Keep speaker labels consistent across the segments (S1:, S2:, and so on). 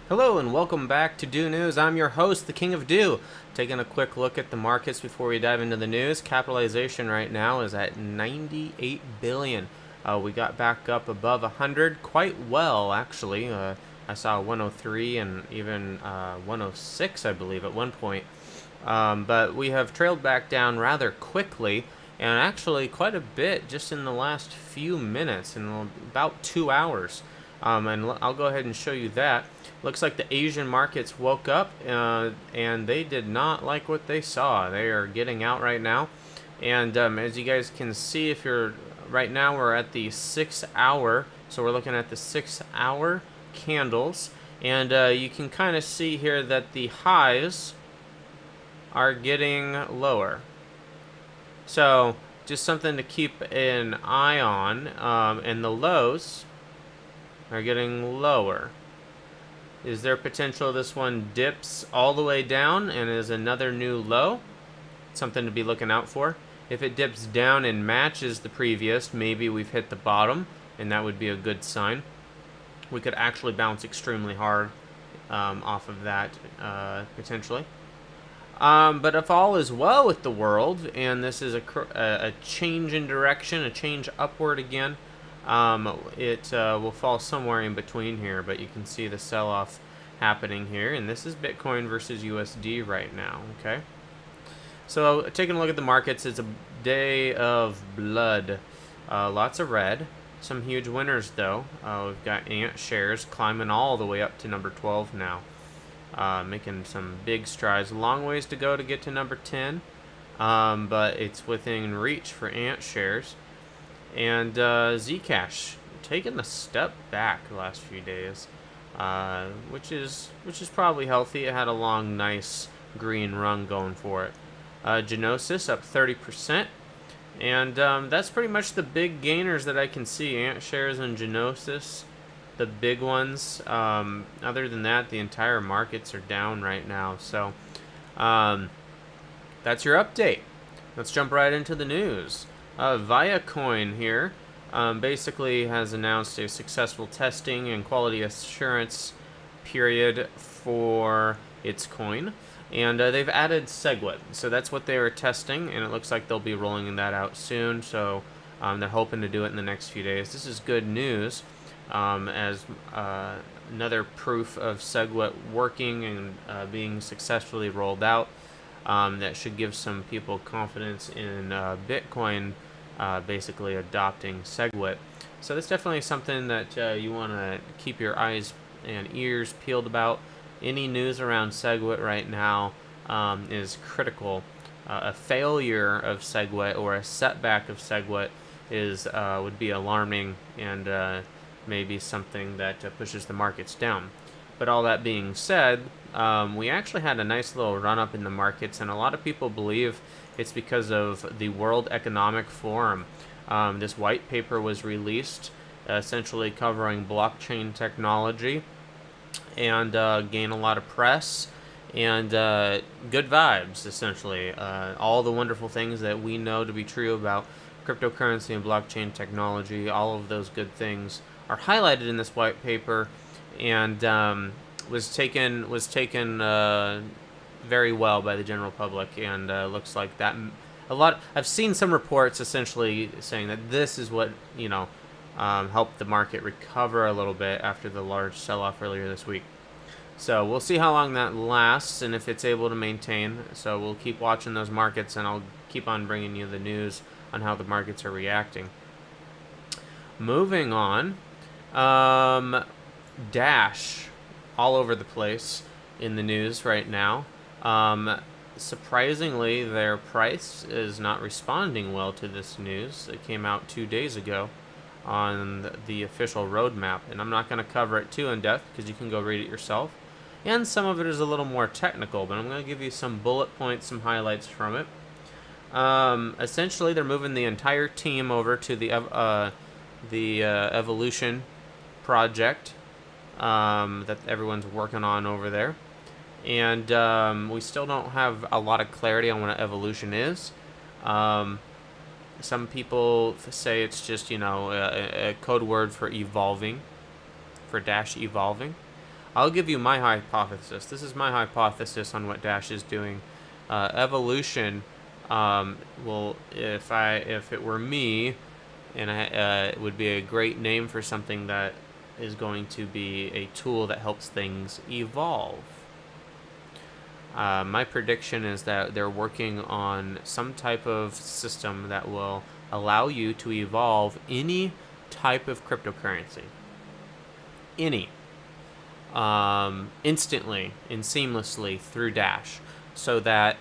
S1: Hello and welcome back to Do News. I'm your host, the King of Do. Taking a quick look at the markets before we dive into the news. Capitalization right now is at 98 billion. We got back up above 100 quite well, actually. I saw 103 and even 106, I believe, at one point. But we have trailed back down rather quickly, and actually quite a bit just in the last few minutes, in about 2 hours. And I'll go ahead and show you that. Looks like the Asian markets woke up and they did not like what they saw. They are getting out right now. And as you guys can see, if you're right now, we're at the 6 hour. So we're looking at the 6 hour candles. And you can kind of see here that the highs are getting lower. So just something to keep an eye on. And the lows are getting lower. Is there potential this one dips all the way down and is another new low? Something to be looking out for. If it dips down and matches the previous, maybe we've hit the bottom, and that would be a good sign. We could actually bounce extremely hard off of that, potentially. But if all is well with the world, and this is a change in direction, a change upward again, it will fall somewhere in between here, but you can see the sell-off happening here, and this is Bitcoin versus USD right now, okay? So taking a look at the markets, it's a day of blood. Lots of red, some huge winners though. We've got Ant shares climbing all the way up to number 12 now, making some big strides. Long ways to go to get to number 10, but it's within reach for Ant shares. And Zcash taking a step back the last few days, which is probably healthy. It had a long, nice green run going for it. Genosis up 30%, and that's pretty much the big gainers that I can see. Ant shares and Genosis, the big ones. Other than that, the entire markets are down right now. So that's your update. Let's jump right into the news. VIACOIN here basically has announced a successful testing and quality assurance period for its coin, and they've added SegWit. So that's what they were testing, and it looks like they'll be rolling that out soon. So they're hoping to do it in the next few days. This is good news, as another proof of SegWit working and being successfully rolled out. That should give some people confidence in Bitcoin basically adopting SegWit. So that's definitely something that you want to keep your eyes and ears peeled about. Any news around SegWit right now is critical. A failure of SegWit or a setback of SegWit would be alarming and maybe something that pushes the markets down. But all that being said, we actually had a nice little run-up in the markets, and a lot of people believe it's because of the World Economic Forum. This white paper was released, essentially covering blockchain technology, and gained a lot of press and good vibes, essentially. All the wonderful things that we know to be true about cryptocurrency and blockchain technology, all of those good things are highlighted in this white paper, and was taken very well by the general public, and looks like that I've seen some reports essentially saying that this is what helped the market recover a little bit after the large sell-off earlier this week. So we'll see how long that lasts and if it's able to maintain. So we'll keep watching those markets, and I'll keep on bringing you the news on how the markets are reacting. Moving on, Dash all over the place in the news right now. Surprisingly, their price is not responding well to this news. It came out 2 days ago on the official roadmap, and I'm not going to cover it too in depth because you can go read it yourself. And some of it is a little more technical, but I'm going to give you some bullet points, some highlights from it. Essentially, they're moving the entire team over to the Evolution project that everyone's working on over there. And we still don't have a lot of clarity on what Evolution is. Some people say it's just, a code word for evolving, for Dash evolving. I'll give you my hypothesis. This is my hypothesis on what Dash is doing. Evolution, if it were me, and it would be a great name for something that is going to be a tool that helps things evolve. My prediction is that they're working on some type of system that will allow you to evolve any type of cryptocurrency. Any. Instantly and seamlessly through Dash, so that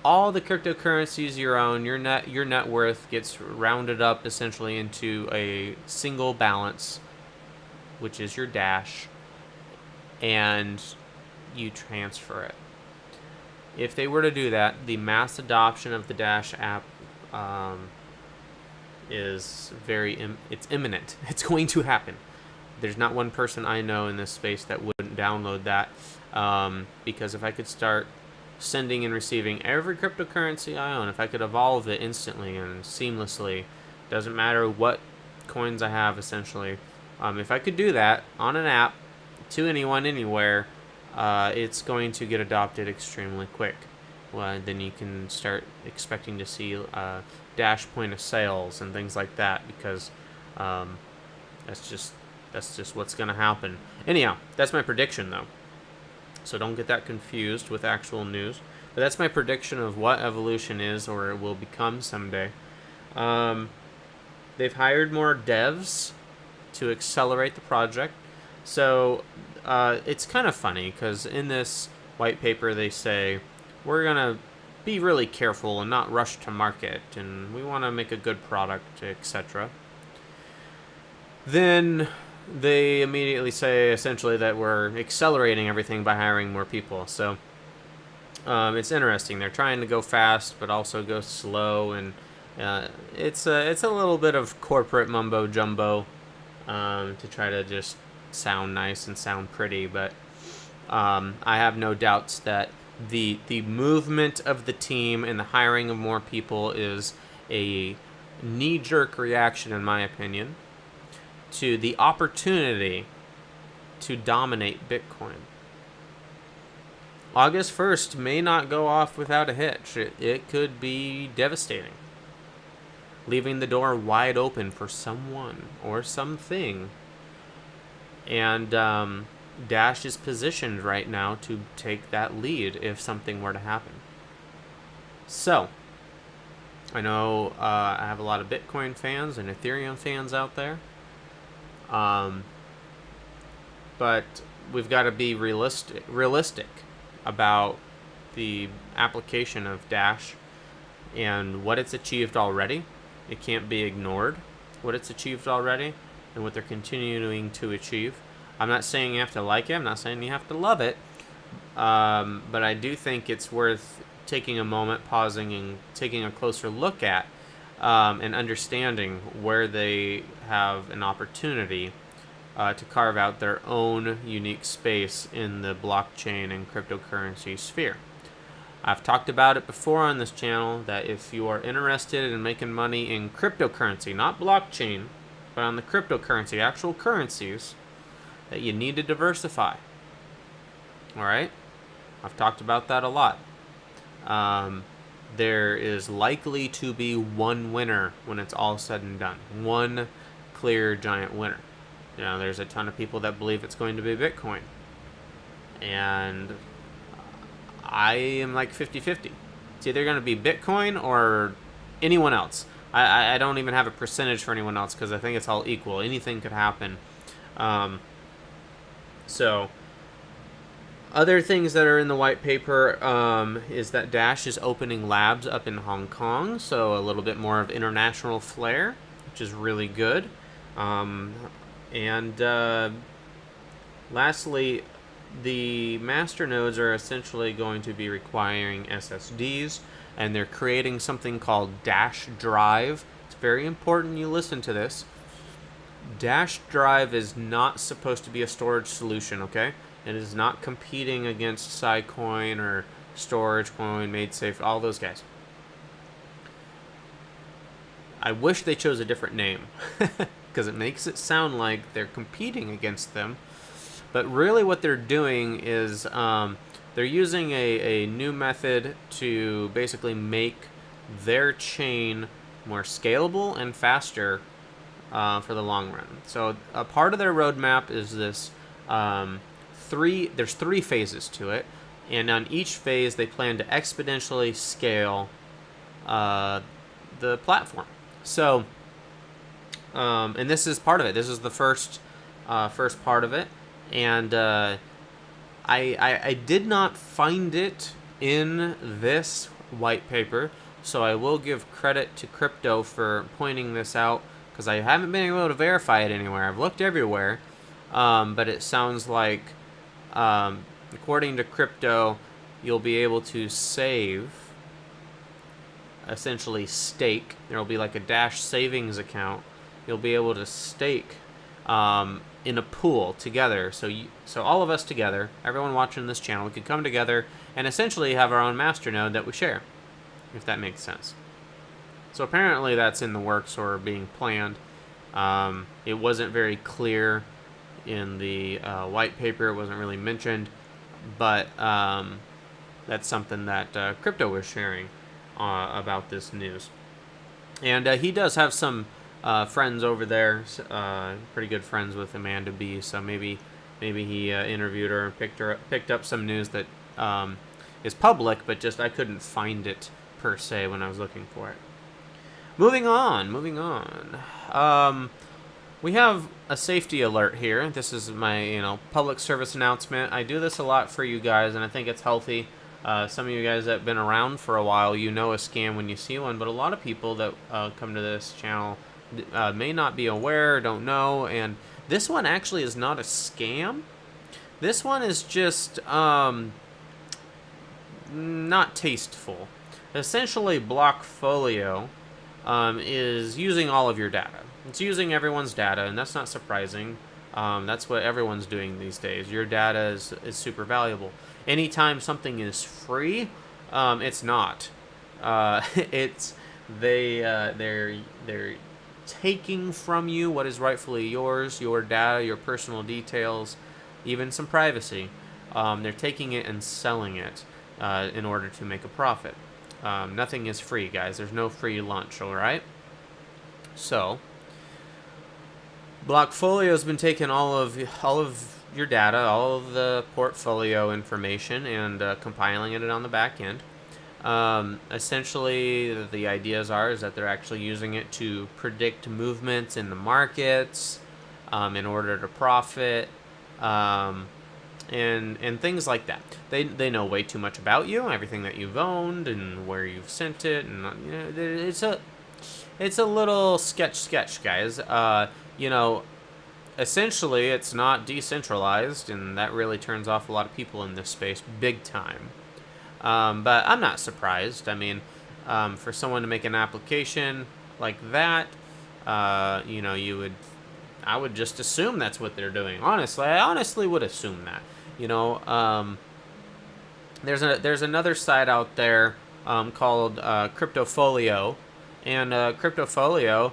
S1: all the cryptocurrencies you own, your net worth gets rounded up essentially into a single balance, which is your Dash, and you transfer it. If they were to do that, the mass adoption of the Dash app is it's imminent. It's going to happen. There's not one person I know in this space that wouldn't download that, because if I could start sending and receiving every cryptocurrency I own, if I could evolve it instantly and seamlessly, doesn't matter what coins I have essentially, if I could do that on an app to anyone, anywhere, it's going to get adopted extremely quick. Well, then you can start expecting to see Dash point of sales and things like that, because that's just what's going to happen. Anyhow, that's my prediction, though. So don't get that confused with actual news. But that's my prediction of what evolution is, or it will become someday. They've hired more devs to accelerate the project. So it's kind of funny, because in this white paper they say, we're going to be really careful and not rush to market, and we want to make a good product, etc. Then they immediately say essentially that we're accelerating everything by hiring more people. So it's interesting. They're trying to go fast, but also go slow, and it's a little bit of corporate mumbo jumbo to try to just sound nice and sound pretty. But I have no doubts that the movement of the team and the hiring of more people is a knee-jerk reaction, in my opinion, to the opportunity to dominate Bitcoin. August 1st may not go off without a hitch. It could be devastating, leaving the door wide open for someone or something. And Dash is positioned right now to take that lead if something were to happen. So, I know I have a lot of Bitcoin fans and Ethereum fans out there. But we've got to be realistic about the application of Dash and what it's achieved already. It can't be ignored, what it's achieved already and what they're continuing to achieve. I'm not saying you have to like it. I'm not saying you have to love it. But I do think it's worth taking a moment, pausing, and taking a closer look at and understanding where they have an opportunity to carve out their own unique space in the blockchain and cryptocurrency sphere. I've talked about it before on this channel that if you are interested in making money in cryptocurrency, not blockchain, but on the cryptocurrency, actual currencies, that you need to diversify. Alright? I've talked about that a lot. There is likely to be one winner when it's all said and done. One clear giant winner. You know, there's a ton of people that believe it's going to be Bitcoin. And I am like 50-50. It's either going to be Bitcoin or anyone else. I don't even have a percentage for anyone else because I think it's all equal. Anything could happen. So, other things that are in the white paper is that Dash is opening labs up in Hong Kong, so a little bit more of international flair, which is really good. Lastly, the master nodes are essentially going to be requiring SSDs, and they're creating something called Dash Drive. It's very important you listen to this. Dash Drive is not supposed to be a storage solution, okay? It is not competing against VIACOIN or StorageCoin, MadeSafe, all those guys. I wish they chose a different name because it makes it sound like they're competing against them. But really what they're doing is they're using a new method to basically make their chain more scalable and faster for the long run. So a part of their roadmap is this there's 3 phases to it, and on each phase they plan to exponentially scale the platform. So and this is part of it. This is the first part of it, and I did not find it in this white paper, so I will give credit to Crypto for pointing this out, because I haven't been able to verify it anywhere. I've looked everywhere, but it sounds like, according to Crypto, you'll be able to save, essentially stake. There will be like a Dash savings account. You'll be able to stake in a pool together. So all of us together, everyone watching this channel, we could come together and essentially have our own masternode that we share, if that makes sense. So apparently that's in the works or being planned. It wasn't very clear in the white paper. It wasn't really mentioned, but that's something that Crypto was sharing about this news. And he does have some friends over there, pretty good friends with Amanda B. So maybe he interviewed her and picked up some news that is public, but just I couldn't find it per se when I was looking for it. Moving on. We have a safety alert here. This is my public service announcement. I do this a lot for you guys, and I think it's healthy. Some of you guys that have been around for a while, you know a scam when you see one, but a lot of people that come to this channel may not be aware, don't know, and this one actually is not a scam. This one is just not tasteful. Essentially, Blockfolio is using all of your data. It's using everyone's data, and that's not surprising. That's what everyone's doing these days. Your data is super valuable. Anytime something is free, it's not. They're taking from you what is rightfully yours, your data, your personal details, even some privacy. They're taking it and selling it in order to make a profit. Nothing is free, guys. There's no free lunch, all right? So, Blockfolio has been taking all of your data, all of the portfolio information, and compiling it on the back end. Essentially, the ideas is that they're actually using it to predict movements in the markets in order to profit, and things like that. They know way too much about you, everything that you've owned, and where you've sent it, and it's a little sketch, guys. Essentially, it's not decentralized, and that really turns off a lot of people in this space big time. But I'm not surprised. I mean, for someone to make an application like that, I would just assume that's what they're doing. Honestly, I honestly would assume that. There's another site out there called Cryptofolio, and Cryptofolio,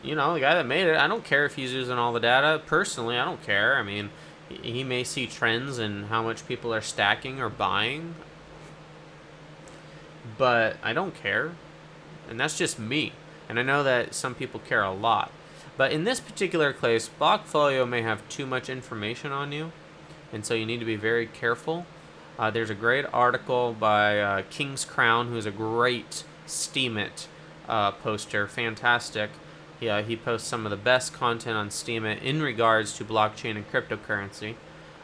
S1: the guy that made it, I don't care if he's using all the data. Personally, I don't care. I mean, he may see trends in how much people are stacking or buying, but I don't care. And that's just me. And I know that some people care a lot. But in this particular case, Blockfolio may have too much information on you, and so you need to be very careful. There's a great article by King's Crown, who's a great Steemit poster, fantastic. He posts some of the best content on Steemit in regards to blockchain and cryptocurrency.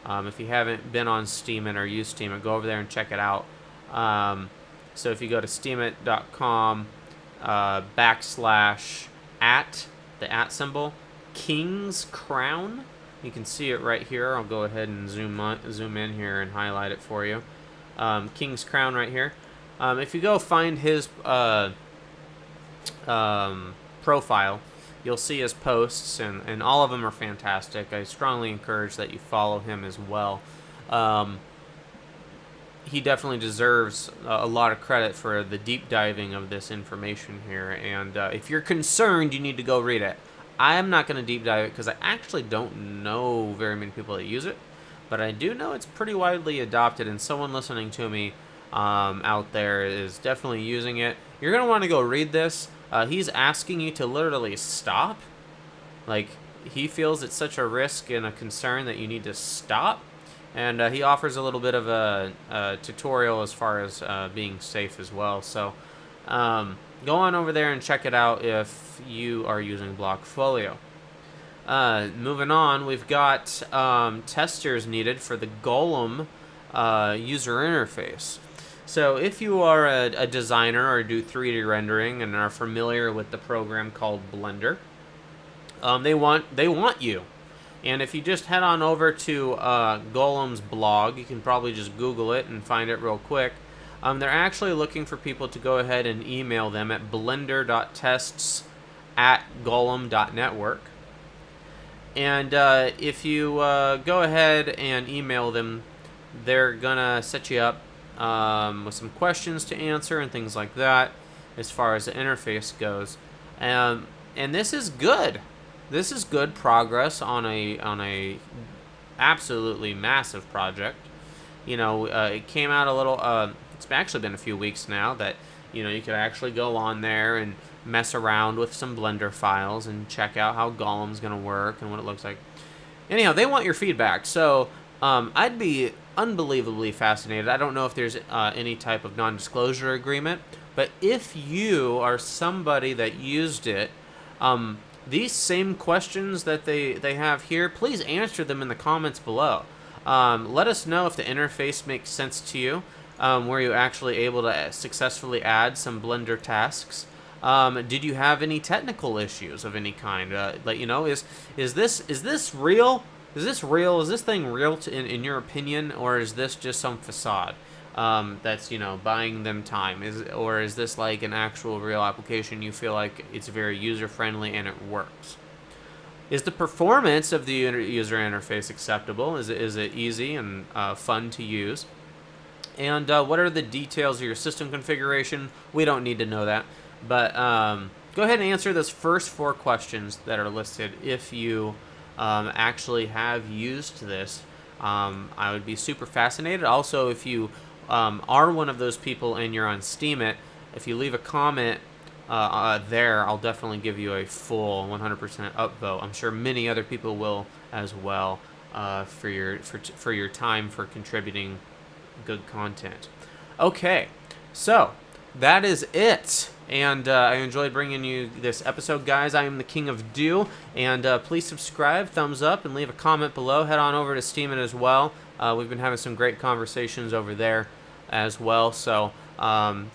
S1: If you haven't been on Steemit or used Steemit, go over there and check it out. So if you go to steemit.com /@ the @ symbol, King's Crown, you can see it right here. I'll go ahead and zoom in here and highlight it for you. King's Crown right here. If you go find his profile, you'll see his posts, and all of them are fantastic. I strongly encourage that you follow him as well. He definitely deserves a lot of credit for the deep diving of this information here, and if you're concerned, you need to go read it. I am not going to deep dive it because I actually don't know very many people that use it, but I do know it's pretty widely adopted, and someone listening to me out there is definitely using it. You're going to want to go read this. He's asking you to literally stop. Like, he feels it's such a risk and a concern that you need to stop. And he offers a little bit of a tutorial as far as being safe as well. So go on over there and check it out if you are using Blockfolio. Moving on, we've got testers needed for the Golem user interface. So if you are a designer or do 3D rendering and are familiar with the program called Blender, they want you. And if you just head on over to Golem's blog, you can probably just Google it and find it real quick. They're actually looking for people to go ahead and email them at blender.tests@golem.network. And if you go ahead and email them, they're going to set you up with some questions to answer and things like that as far as the interface goes. And this is good. This is good progress on a absolutely massive project. You know, it came out a little. It's actually been a few weeks now that you could actually go on there and mess around with some Blender files and check out how Golem's gonna work and what it looks like. Anyhow, they want your feedback, so I'd be unbelievably fascinated. I don't know if there's any type of non-disclosure agreement, but if you are somebody that used it, these same questions that they have here, please answer them in the comments below. Let us know if the interface makes sense to you. Were you actually able to successfully add some Blender tasks? Did you have any technical issues of any kind? Let you know, is this real? Is this real? Is this thing real in your opinion, or is this just some facade that's buying them time? Or is this like an actual real application? You feel like it's very user friendly and it works? Is the performance of the user interface acceptable? Is it easy and fun to use? And what are the details of your system configuration? We don't need to know that. But go ahead and answer those first 4 questions that are listed if you actually have used this. I would be super fascinated. Also, if you are one of those people and you're on Steemit, if you leave a comment there, I'll definitely give you a full 100% upvote. I'm sure many other people will as well for your time for contributing good content. Okay, so that is it. And I enjoyed bringing you this episode, guys. I am the King of Do, and please subscribe, thumbs up, and leave a comment below. Head on over to Steemit as well. We've been having some great conversations over there as well, so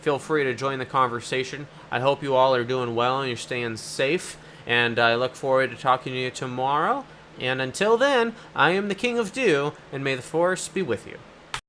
S1: feel free to join the conversation. I hope you all are doing well and you're staying safe, and I look forward to talking to you tomorrow. And until then, I am the King of Do, and may the Force be with you.